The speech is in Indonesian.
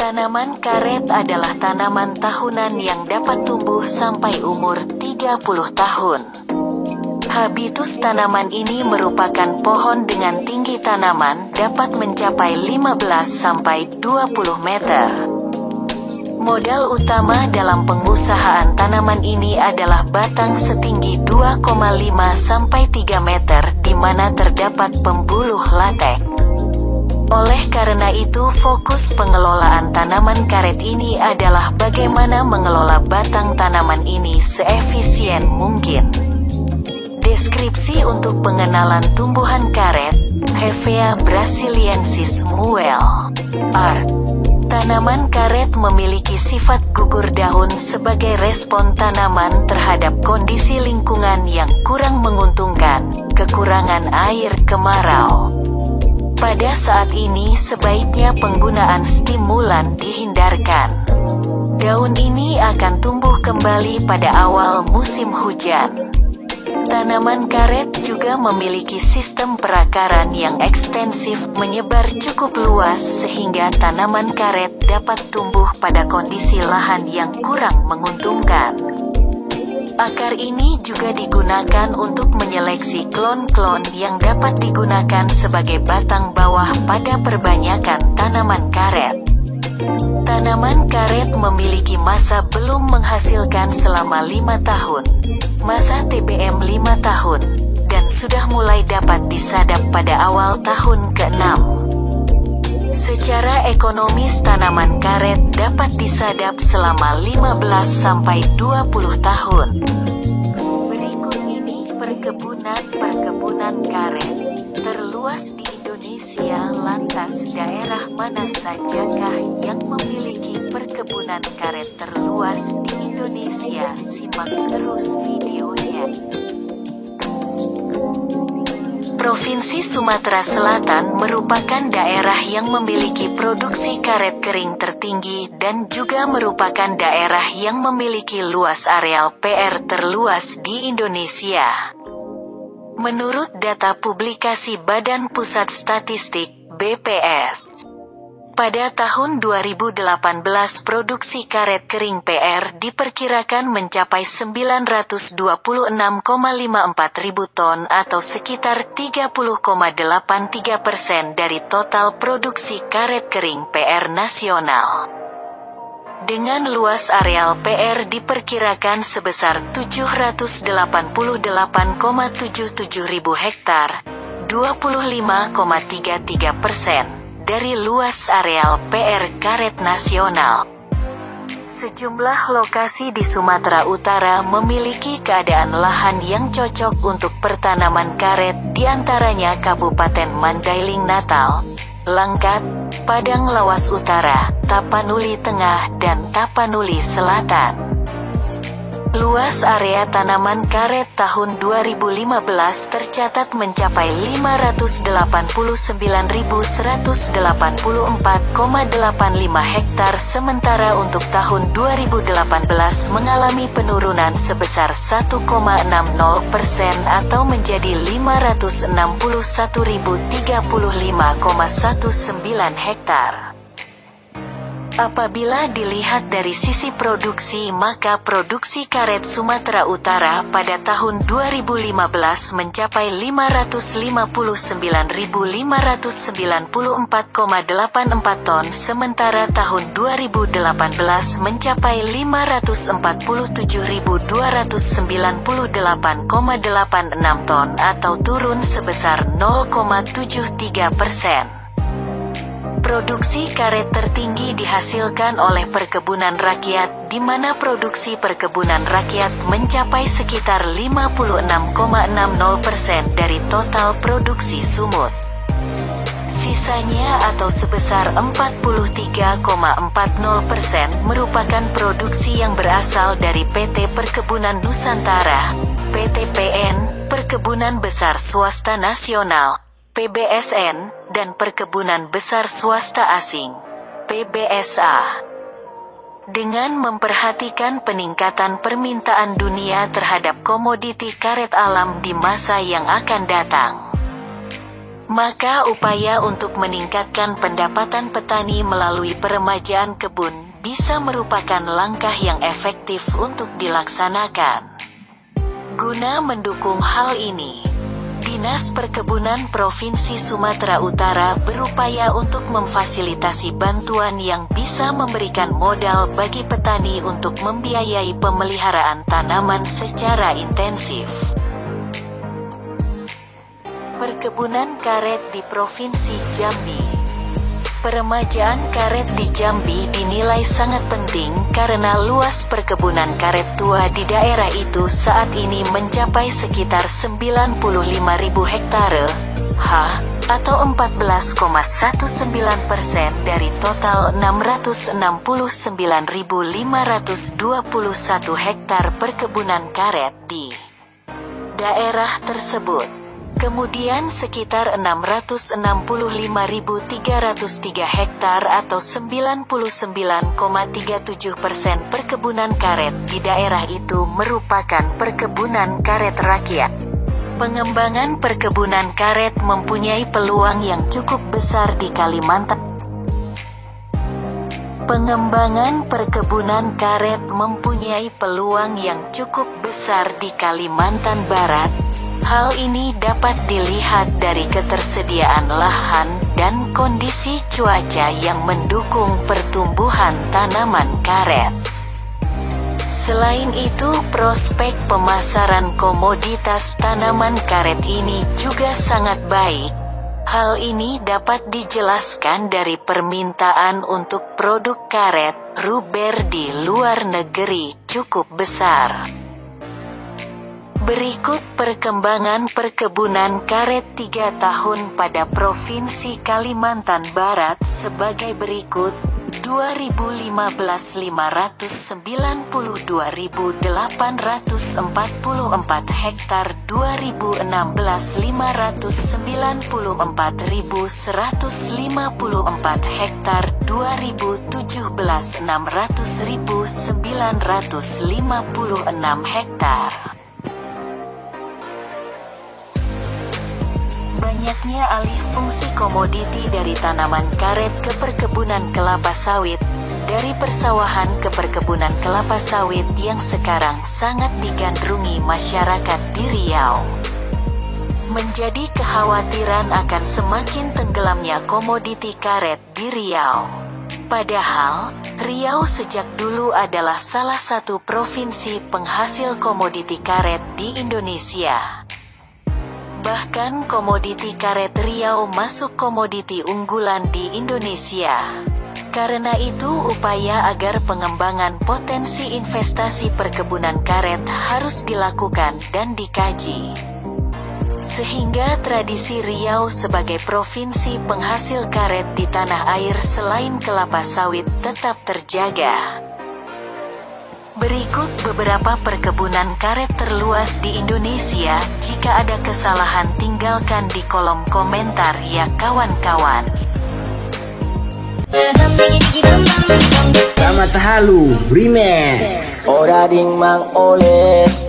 Tanaman karet adalah tanaman tahunan yang dapat tumbuh sampai umur 30 tahun. Habitus tanaman ini merupakan pohon dengan tinggi tanaman dapat mencapai 15-20 meter. Modal utama dalam pengusahaan tanaman ini adalah batang setinggi 2,5-3 meter di mana terdapat pembuluh latek. Oleh karena itu, fokus pengelolaan tanaman karet ini adalah bagaimana mengelola batang tanaman ini seefisien mungkin. Deskripsi untuk pengenalan tumbuhan karet, Hevea brasiliensis Muel. Tanaman karet memiliki sifat gugur daun sebagai respon tanaman terhadap kondisi lingkungan yang kurang menguntungkan, kekurangan air kemarau. Pada saat ini sebaiknya penggunaan stimulan dihindarkan. Daun ini akan tumbuh kembali pada awal musim hujan. Tanaman karet juga memiliki sistem perakaran yang ekstensif menyebar cukup luas sehingga tanaman karet dapat tumbuh pada kondisi lahan yang kurang menguntungkan. Akar ini juga digunakan untuk menyeleksi klon-klon yang dapat digunakan sebagai batang bawah pada perbanyakan tanaman karet. Tanaman karet memiliki masa belum menghasilkan selama 5 tahun, masa TBM 5 tahun, dan sudah mulai dapat disadap pada awal tahun ke-6. Secara ekonomis tanaman karet dapat disadap selama 15-20 tahun. Berikut ini perkebunan karet terluas di Indonesia. Lantas daerah mana sajakah yang memiliki perkebunan karet terluas di Indonesia? Simak terus videonya. Provinsi Sumatera Selatan merupakan daerah yang memiliki produksi karet kering tertinggi dan juga merupakan daerah yang memiliki luas areal PR terluas di Indonesia. Menurut data publikasi Badan Pusat Statistik, BPS, pada tahun 2018 produksi karet kering PR diperkirakan mencapai 926,54 ribu ton atau sekitar 30,83% dari total produksi karet kering PR nasional. Dengan luas areal PR diperkirakan sebesar 788,77 ribu hektar, 25,33% dari luas areal PR karet nasional. Sejumlah lokasi di Sumatera Utara memiliki keadaan lahan yang cocok untuk pertanaman karet, diantaranya Kabupaten Mandailing Natal, Langkat, Padang Lawas Utara, Tapanuli Tengah, dan Tapanuli Selatan. Luas area tanaman karet tahun 2015 tercatat mencapai 589.184,85 hektar, sementara untuk tahun 2018 mengalami penurunan sebesar 1,60% atau menjadi 561.035,19 hektar. Apabila dilihat dari sisi produksi, maka produksi karet Sumatera Utara pada tahun 2015 mencapai 559.594,84 ton, sementara tahun 2018 mencapai 547.298,86 ton atau turun sebesar 0,73%. Produksi karet tertinggi dihasilkan oleh perkebunan rakyat, di mana produksi perkebunan rakyat mencapai sekitar 56,60% dari total produksi sumut. Sisanya atau sebesar 43,40% merupakan produksi yang berasal dari PT Perkebunan Nusantara, PT PN, Perkebunan Besar Swasta Nasional, PBSN, dan Perkebunan Besar Swasta Asing, PBSA. Dengan memperhatikan peningkatan permintaan dunia terhadap komoditi karet alam di masa yang akan datang, Maka upaya untuk meningkatkan pendapatan petani melalui peremajaan kebun bisa merupakan langkah yang efektif untuk dilaksanakan. Guna mendukung hal ini, Dinas Perkebunan Provinsi Sumatera Utara berupaya untuk memfasilitasi bantuan yang bisa memberikan modal bagi petani untuk membiayai pemeliharaan tanaman secara intensif. Perkebunan karet di Provinsi Jambi. Peremajaan karet di Jambi dinilai sangat penting karena luas perkebunan karet tua di daerah itu saat ini mencapai sekitar 95.000 hektare, atau 14,19% dari total 669.521 hektar perkebunan karet di daerah tersebut. Kemudian sekitar 665.303 hektar atau 99,37% perkebunan karet di daerah itu merupakan perkebunan karet rakyat. Pengembangan perkebunan karet mempunyai peluang yang cukup besar di Kalimantan. Pengembangan perkebunan karet mempunyai peluang yang cukup besar di Kalimantan Barat. Hal ini dapat dilihat dari ketersediaan lahan dan kondisi cuaca yang mendukung pertumbuhan tanaman karet. Selain itu, prospek pemasaran komoditas tanaman karet ini juga sangat baik. Hal ini dapat dijelaskan dari permintaan untuk produk karet ruber di luar negeri cukup besar. Berikut perkembangan perkebunan karet 3 tahun pada Provinsi Kalimantan Barat sebagai berikut. 2015 592.844 hektar, 2016 594.154 hektar, 2017 600.956 hektar. Banyaknya alih fungsi komoditi dari tanaman karet ke perkebunan kelapa sawit, dari persawahan ke perkebunan kelapa sawit yang sekarang sangat digandrungi masyarakat di Riau. Menjadi kekhawatiran akan semakin tenggelamnya komoditi karet di Riau. Padahal, Riau sejak dulu adalah salah satu provinsi penghasil komoditi karet di Indonesia. Bahkan komoditi karet Riau masuk komoditi unggulan di Indonesia. Karena itu upaya agar pengembangan potensi investasi perkebunan karet harus dilakukan dan dikaji. Sehingga tradisi Riau sebagai provinsi penghasil karet di tanah air selain kelapa sawit tetap terjaga. Berikut beberapa perkebunan karet terluas di Indonesia. Jika ada kesalahan tinggalkan di kolom komentar ya kawan-kawan. Selamat Halu Remix. Ora ding mang oles.